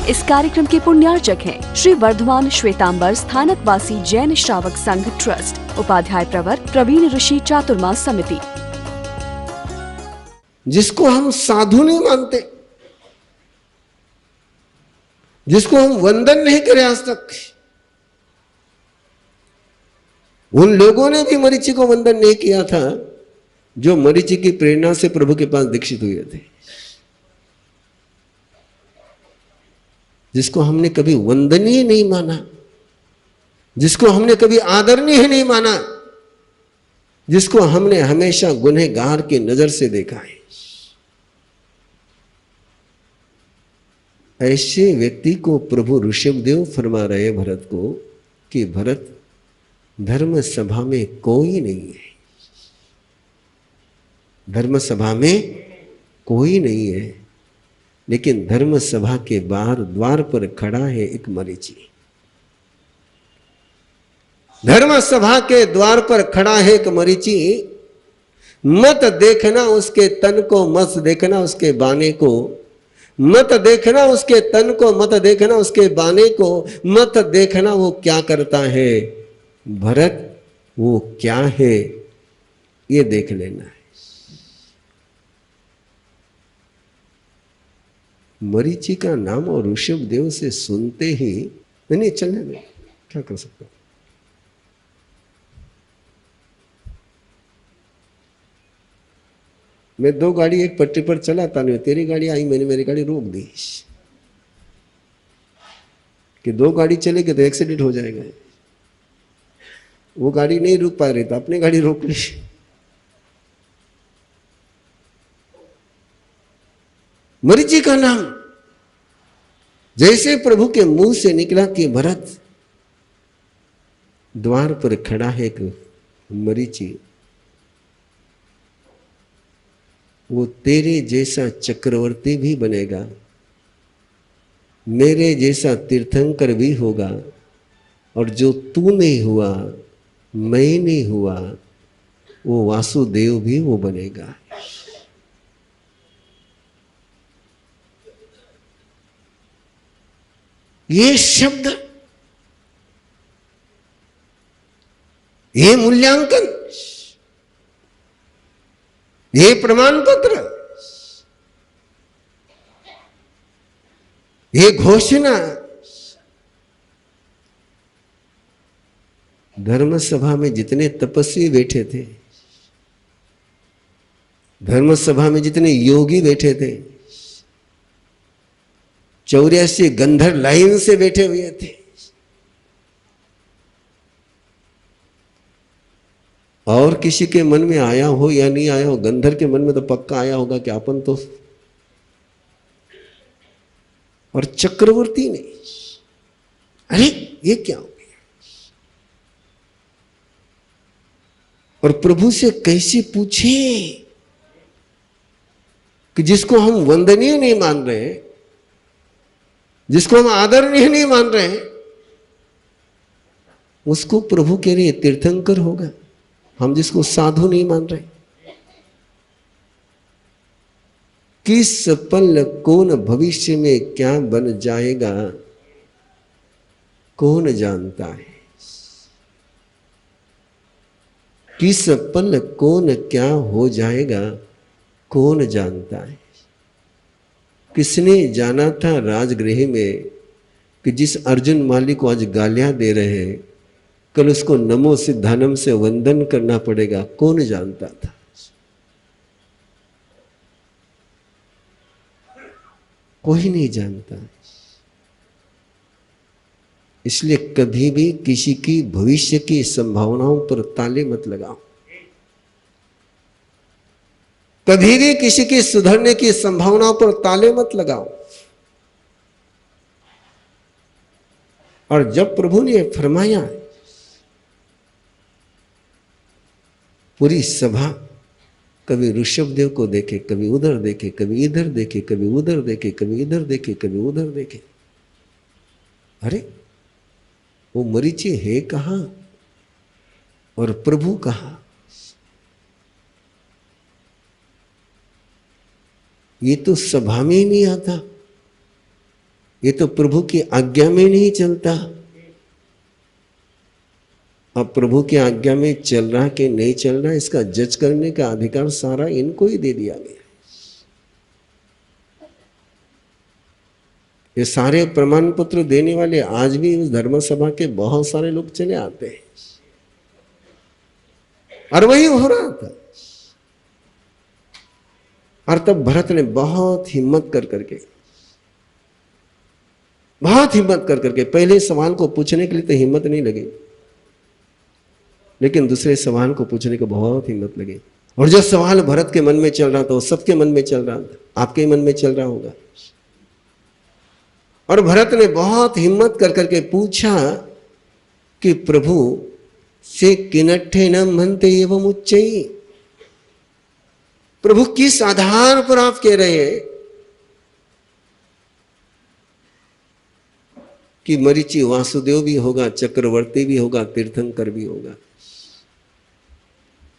इस कार्यक्रम के पुण्यार्चक हैं श्री वर्धमान श्वेतांबर स्थानकवासी जैन श्रावक संघ ट्रस्ट, उपाध्याय प्रवर प्रवीण ऋषि चातुर्मास समिति। जिसको हम साधु नहीं मानते, जिसको हम वंदन नहीं करे आज तक, उन लोगों ने भी मरीचि को वंदन नहीं किया था जो मरीचि की प्रेरणा से प्रभु के पास दीक्षित हुए थे। जिसको हमने कभी वंदनीय नहीं माना, जिसको हमने कभी आदरणीय नहीं माना, जिसको हमने हमेशा गुनहगार की नजर से देखा है, ऐसे व्यक्ति को प्रभु ऋषभदेव फरमा रहे भरत को कि भरत, धर्म सभा में कोई नहीं है, धर्म सभा में कोई नहीं है, लेकिन धर्म सभा के बाहर द्वार पर खड़ा है एक मरीचि। धर्म सभा के द्वार पर खड़ा है एक मरीचि। मत देखना उसके तन को, मत देखना उसके बाने को, मत देखना उसके तन को, मत देखना उसके बाने को, मत देखना वो क्या करता है। भरत वो क्या है ये देख लेना है। मरीचि का नाम और ऋषभदेव से सुनते ही नहीं, चलने में क्या कर सकता हूं। मैं दो गाड़ी एक पट्टी पर चलाता नहीं, तेरी गाड़ी आई, मैंने मेरी गाड़ी रोक दी कि दो गाड़ी चलेगी तो एक्सीडेंट हो जाएगा। वो गाड़ी नहीं रुक पा रही तो अपनी गाड़ी रोक ली। मरीचि का नाम जैसे प्रभु के मुंह से निकला कि भरत, द्वार पर खड़ा है एक मरीचि, वो तेरे जैसा चक्रवर्ती भी बनेगा, मेरे जैसा तीर्थंकर भी होगा, और जो तू नहीं हुआ, मैं नहीं हुआ, वो वासुदेव भी वो बनेगा। ये शब्द, ये मूल्यांकन, ये प्रमाण पत्र, ये घोषणा धर्म सभा में जितने तपस्वी बैठे थे, धर्म सभा में जितने योगी बैठे थे, 84 गंधर्व लाइन से बैठे हुए थे, और किसी के मन में आया हो या नहीं आया हो, गंधर्व के मन में तो पक्का आया होगा कि अपन तो, और चक्रवर्ती ने, अरे ये क्या हो गया। और प्रभु से कैसे पूछे कि जिसको हम वंदनीय नहीं मान रहे, जिसको हम आदरणीय नहीं मान रहे, उसको प्रभु कह रहे तीर्थंकर होगा। हम जिसको साधु नहीं मान रहे, किस पल कौन भविष्य में क्या बन जाएगा कौन जानता है। किस पल कौन क्या हो जाएगा कौन जानता है। किसने जाना था राजगृह में कि जिस अर्जुन माली को आज गालियां दे रहे हैं, कल उसको नमो सिद्धानम से वंदन करना पड़ेगा, कौन जानता था। कोई नहीं जानता। इसलिए कभी भी किसी की भविष्य की संभावनाओं पर ताले मत लगाओ। कभी भी किसी की सुधरने की संभावनाओं पर ताले मत लगाओ। और जब प्रभु ने फरमाया, पूरी सभा कभी ऋषभदेव को देखे, कभी उधर देखे, कभी इधर देखे, कभी उधर देखे, कभी इधर देखे, कभी उधर देखे। अरे वो मरीचि है कहां और प्रभु कहां। ये तो सभा में ही नहीं आता, ये तो प्रभु की आज्ञा में नहीं चलता। अब प्रभु की आज्ञा में चल रहा कि नहीं चल रहा, इसका जज करने का अधिकार सारा इनको ही दे दिया गया। ये सारे प्रमाण पत्र देने वाले आज भी उस धर्म सभा के बहुत सारे लोग चले आते हैं, और वही हो रहा था। और तब भरत ने बहुत हिम्मत कर करके पहले सवाल को पूछने के लिए तो हिम्मत नहीं लगी, लेकिन दूसरे सवाल को पूछने को बहुत हिम्मत लगी। और जो सवाल भरत के मन में चल रहा था वो सबके मन में चल रहा था, आपके मन में चल रहा होगा। और भरत ने बहुत हिम्मत कर करके पूछा कि प्रभु से किनठे न मनते एवं उच्चई, प्रभु किस आधार पर आप कह रहे हैं कि मरीचि वासुदेव भी होगा, चक्रवर्ती भी होगा, तीर्थंकर भी होगा,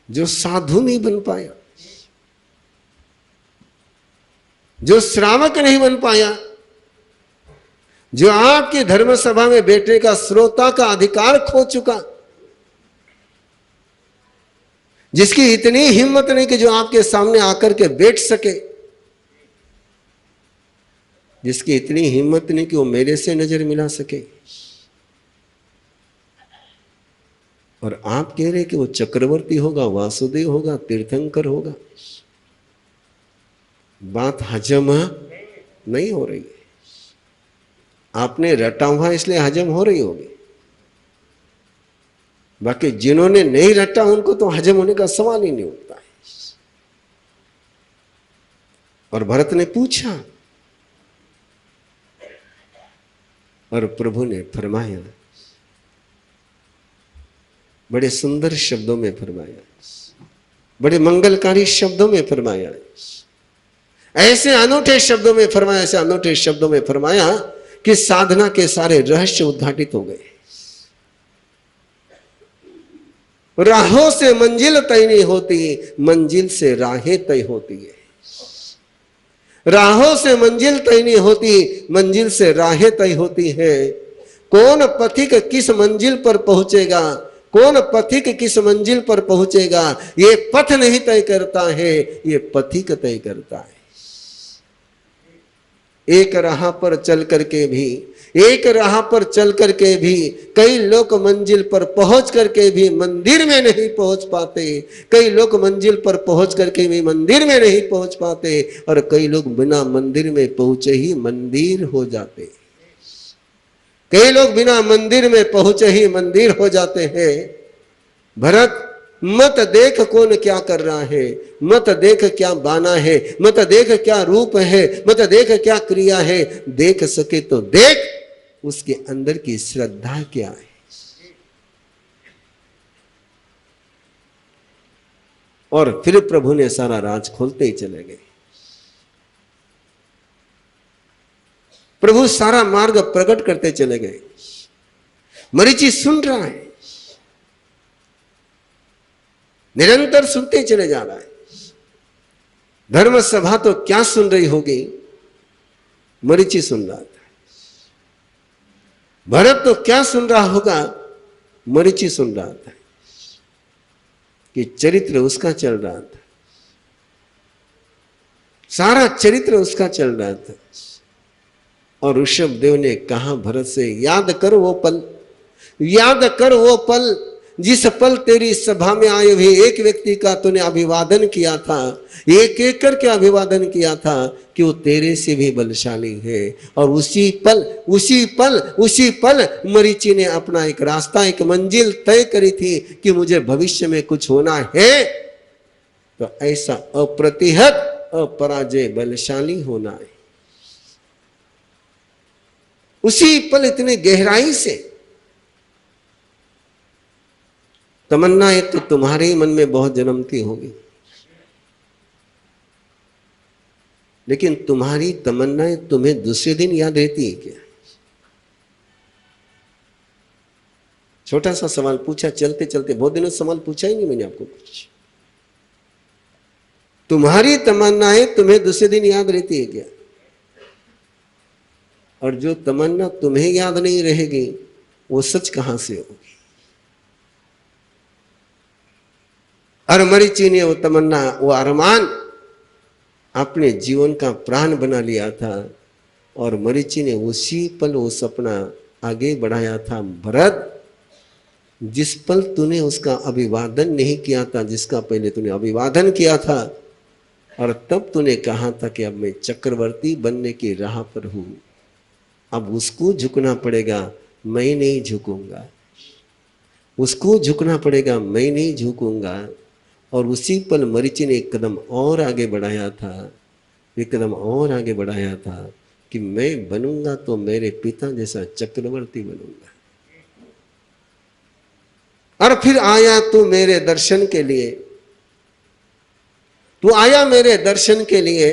जो साधु नहीं बन पाया, जो श्रावक नहीं बन पाया, जो आपकी धर्म सभा में बैठने का श्रोता का अधिकार खो चुका, जिसकी इतनी हिम्मत नहीं कि जो आपके सामने आकर के बैठ सके, जिसकी इतनी हिम्मत नहीं कि वो मेरे से नजर मिला सके, और आप कह रहे कि वो चक्रवर्ती होगा, वासुदेव होगा, तीर्थंकर होगा। बात हजम नहीं हो रही है। आपने रटा हुआ इसलिए हजम हो रही होगी, बाकी जिन्होंने नहीं रटा उनको तो हजम होने का सवाल ही नहीं उठता है। और भरत ने पूछा और प्रभु ने फरमाया, बड़े सुंदर शब्दों में फरमाया, बड़े मंगलकारी शब्दों में फरमाया, ऐसे अनूठे शब्दों में फरमाया, ऐसे अनूठे शब्दों में फरमाया कि साधना के सारे रहस्य उद्घाटित हो गए। राहों से मंजिल तय नहीं होती, मंजिल से राहें तय होती है। राहों से मंजिल तय नहीं होती, मंजिल से राहें तय होती है। कौन पथिक किस मंजिल पर पहुंचेगा, कौन पथिक किस मंजिल पर पहुंचेगा, ये पथ नहीं तय करता है, ये पथिक तय करता है। एक राह पर चल करके भी, एक राह पर चल करके भी कई लोग मंजिल पर पहुंच करके भी मंदिर में नहीं पहुंच पाते, कई लोग मंजिल पर पहुंच करके भी मंदिर में नहीं पहुंच पाते, और कई लोग बिना मंदिर में पहुंचे ही मंदिर हो जाते, कई लोग बिना मंदिर में पहुंचे ही मंदिर हो जाते हैं। भरत, मत देख कौन क्या कर रहा है, मत देख क्या बाना है, मत देख क्या रूप है, मत देख क्या क्रिया है, देख सके तो देख उसके अंदर की श्रद्धा क्या है। और फिर प्रभु ने सारा राज खोलते ही चले गए। प्रभु सारा मार्ग प्रकट करते चले गए। मरीचि सुन रहा है, निरंतर सुनते चले जा रहा है। धर्म सभा तो क्या सुन रही होगी, मरीचि सुन रहा था। भरत तो क्या सुन रहा होगा, मरीचि सुन रहा था कि चरित्र उसका चल रहा था, सारा चरित्र उसका चल रहा था। और ऋषभ देव ने कहा भरत से, याद कर वो पल, याद कर वो पल जिस पल तेरी सभा में आए हुए एक व्यक्ति का तूने अभिवादन किया था, एक एक करके अभिवादन किया था कि वो तेरे से भी बलशाली है। और उसी पल मरीचि ने अपना एक रास्ता, एक मंजिल तय करी थी कि मुझे भविष्य में कुछ होना है तो ऐसा अप्रतिहत अपराजय बलशाली होना है। उसी पल इतने गहराई से तमन्नाएं तो तुम्हारे ही मन में बहुत जन्मती होगी, लेकिन तुम्हारी तमन्नाएं तुम्हें दूसरे दिन याद रहती है क्या? छोटा सा सवाल पूछा चलते चलते, बहुत दिनों से सवाल पूछा ही नहीं मैंने आपको कुछ। तुम्हारी तमन्नाएं तुम्हें दूसरे दिन याद रहती है क्या? और जो तमन्ना तुम्हें याद नहीं रहेगी वो सच कहां से होगी। और मरीचि ने वो तमन्ना, वो अरमान अपने जीवन का प्राण बना लिया था और मरीचि ने उसी पल वो सपना आगे बढ़ाया था। भरत, जिस पल तूने उसका अभिवादन नहीं किया था, जिसका पहले तूने अभिवादन किया था, और तब तूने कहा था कि अब मैं चक्रवर्ती बनने की राह पर हूं, अब उसको झुकना पड़ेगा, मैं नहीं झुकूंगा, उसको झुकना पड़ेगा, मैं नहीं झुकूंगा। और उसी पल मरीचि ने एक कदम और आगे बढ़ाया था, एक कदम और आगे बढ़ाया था कि मैं बनूंगा तो मेरे पिता जैसा चक्रवर्ती बनूंगा। और फिर आया तू मेरे दर्शन के लिए, तू आया मेरे दर्शन के लिए,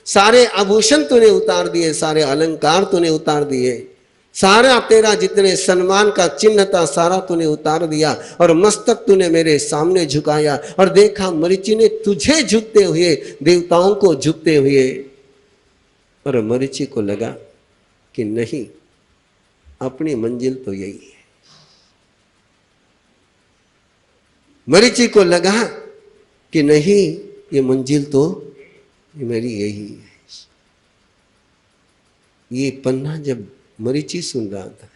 सारे आभूषण तूने उतार दिए, सारे अलंकार तूने उतार दिए, सारा तेरा जितने सम्मान का चिन्ह था सारा तूने उतार दिया और मस्तक तूने मेरे सामने झुकाया। और देखा मरीचि ने तुझे झुकते हुए, देवताओं को झुकते हुए। और मरीचि को लगा कि नहीं, अपनी मंजिल तो यही है। मरीचि को लगा कि नहीं, ये मंजिल तो मेरी यही है। ये पन्ना जब मरीचि सुन रहा था,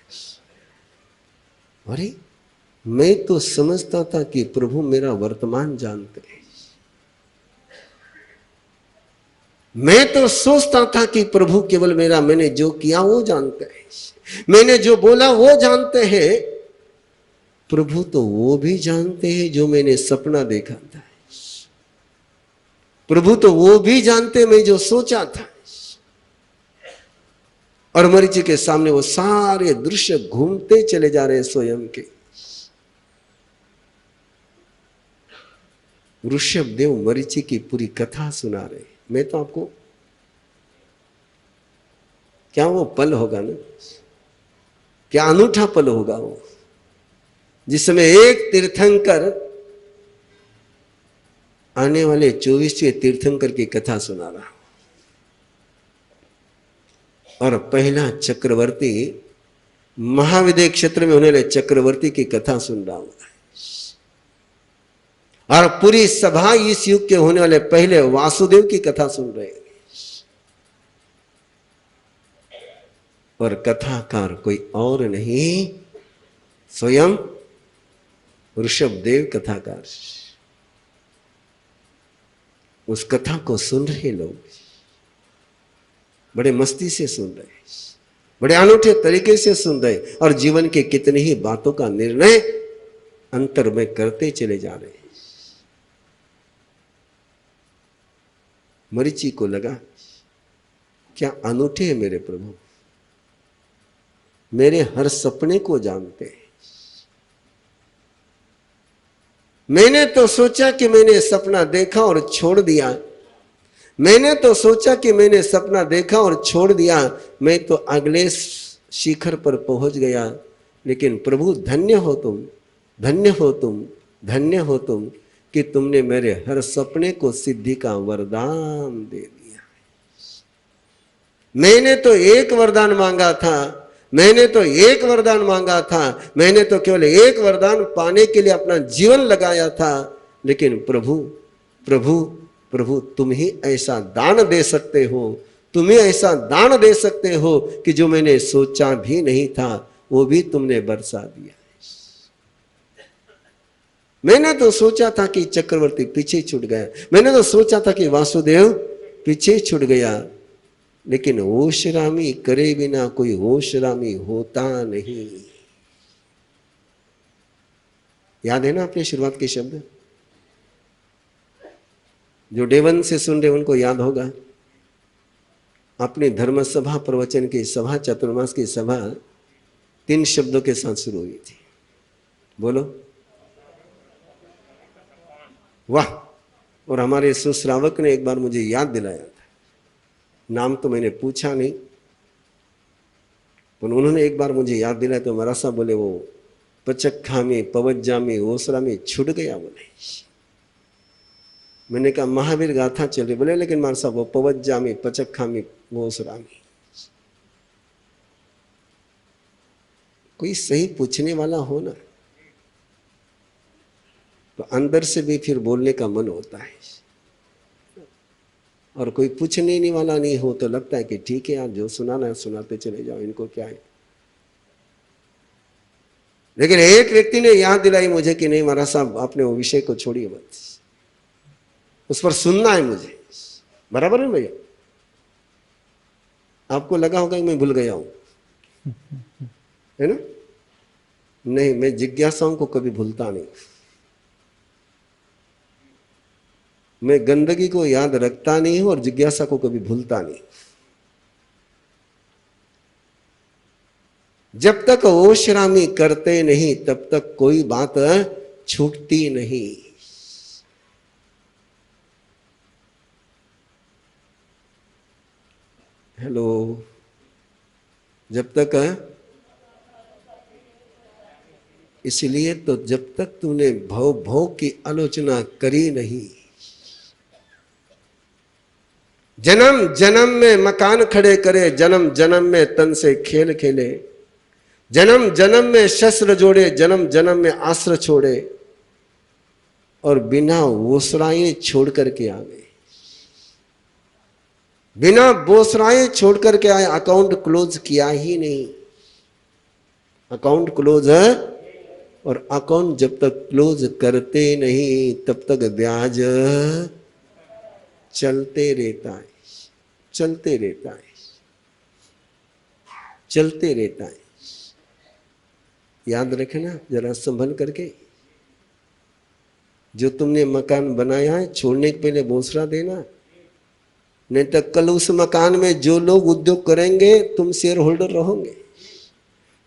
अरे मैं तो समझता था कि प्रभु मेरा वर्तमान जानते हैं, मैं तो सोचता था कि प्रभु केवल मेरा मैंने जो किया वो जानते हैं, मैंने जो बोला वो जानते हैं। प्रभु तो वो भी जानते हैं जो मैंने सपना देखा था, प्रभु तो वो भी जानते मैं जो सोचा था। और मरीचि के सामने वो सारे दृश्य घूमते चले जा रहे स्वयं के। ऋषभ देव मरीचि की पूरी कथा सुना रहे। मैं तो आपको, क्या वो पल होगा ना, क्या अनूठा पल होगा वो, जिसमें एक तीर्थंकर आने वाले 24वें तीर्थंकर की कथा सुना रहा, और पहला चक्रवर्ती महाविद्य क्षेत्र में होने वाले चक्रवर्ती की कथा सुन रहा हूं, और पूरी सभा इस युग के होने वाले पहले वासुदेव की कथा सुन रहे हैं। और कथाकार कोई और नहीं, स्वयं ऋषभ देव कथाकार। उस कथा को सुन रहे लोग बड़े मस्ती से सुन रहे, बड़े अनूठे तरीके से सुन रहे, और जीवन के कितनी ही बातों का निर्णय अंतर में करते चले जा रहे हैं। मरीचि को लगा क्या अनूठे है मेरे प्रभु, मेरे हर सपने को जानते हैं। मैंने तो सोचा कि मैंने सपना देखा और छोड़ दिया, मैंने तो सोचा कि मैंने सपना देखा और छोड़ दिया, मैं तो अगले शिखर पर पहुंच गया। लेकिन प्रभु धन्य हो तुम, धन्य हो तुम, धन्य हो तुम कि तुमने मेरे हर सपने को सिद्धि का वरदान दे दिया। मैंने तो एक वरदान मांगा था, मैंने तो एक वरदान मांगा था, मैंने तो केवल एक वरदान पाने के लिए अपना जीवन लगाया था। लेकिन प्रभु प्रभु प्रभु तुम ही ऐसा दान दे सकते हो, तुम ही ऐसा दान दे सकते हो कि जो मैंने सोचा भी नहीं था वो भी तुमने बरसा दिया। मैंने तो सोचा था कि चक्रवर्ती पीछे छूट गया, मैंने तो सोचा था कि वासुदेव पीछे छूट गया, लेकिन होशरामी करे बिना कोई होशरामी होता नहीं। याद है ना अपने शुरुआत के शब्द, जो डे 1 से सुन रहे उनको याद होगा। अपनी धर्म सभा प्रवचन की सभा, चतुर्मास की सभा 3 शब्दों के साथ शुरू हुई थी। बोलो वाह। और हमारे सुश्रावक ने एक बार मुझे याद दिलाया था, नाम तो मैंने पूछा नहीं, पर उन्होंने एक बार मुझे याद दिलाया तो मरा सा बोले, वो पचक्खा में पवज्जा में ओसरा में छूट गया। बोले, मैंने कहा महावीर गाथा चल रही। बोले लेकिन मार साहब वो पवज्जा में पचक्खा में ओसरा में, कोई सही पूछने वाला हो ना, तो अंदर से भी फिर बोलने का मन होता है। और कोई पूछने नहीं वाला नहीं हो तो लगता है कि ठीक है यार, जो सुनाना है सुनाते चले जाओ, इनको क्या है। लेकिन एक व्यक्ति ने याद दिलाई मुझे कि नहीं महाराज साहब, आपने वो विषय को छोड़िए मत, उस पर सुनना है मुझे। बराबर है भैया? आपको लगा होगा कि मैं भूल गया हूं, है ना? नहीं, मैं जिज्ञासाओं को कभी भूलता नहीं। मैं गंदगी को याद रखता नहीं हूं और जिज्ञासा को कभी भूलता नहीं। जब तक ओशरामी करते नहीं तब तक कोई बात छूटती नहीं। हेलो, जब तक इसलिए तो जब तक तूने भव भव की आलोचना करी नहीं, जन्म जन्म में मकान खड़े करे, जन्म जन्म में तन से खेल खेले, जन्म जन्म में शस्त्र जोड़े, जन्म जन्म में आश्र छोड़े, और बिना वोसराए छोड़ करके आ गए। बिना बोसराए छोड़ करके आए, अकाउंट क्लोज किया ही नहीं। अकाउंट क्लोज है, और अकाउंट जब तक क्लोज करते नहीं तब तक ब्याज चलते रहता है, चलते रहता है, चलते रहता है। याद रखना जरा संभल करके। जो तुमने मकान बनाया है छोड़ने के पहले बोसरा देना, नहीं तो कल उस मकान में जो लोग उद्योग करेंगे तुम शेयर होल्डर रहोगे।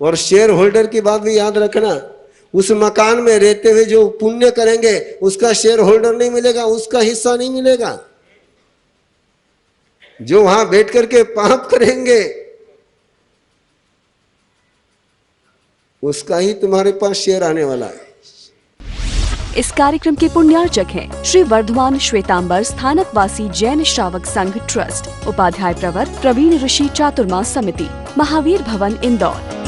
और शेयर होल्डर की बात भी याद रखना, उस मकान में रहते हुए जो पुण्य करेंगे उसका शेयर होल्डर नहीं मिलेगा, उसका हिस्सा नहीं मिलेगा। जो वहां बैठ करके पाप करेंगे उसका ही तुम्हारे पास शेयर आने वाला है। इस कार्यक्रम के पुण्यार्चक हैं श्री वर्धमान श्वेतांबर स्थानकवासी जैन श्रावक संघ ट्रस्ट, उपाध्याय प्रवर प्रवीण ऋषि चातुर्मास समिति, महावीर भवन इंदौर।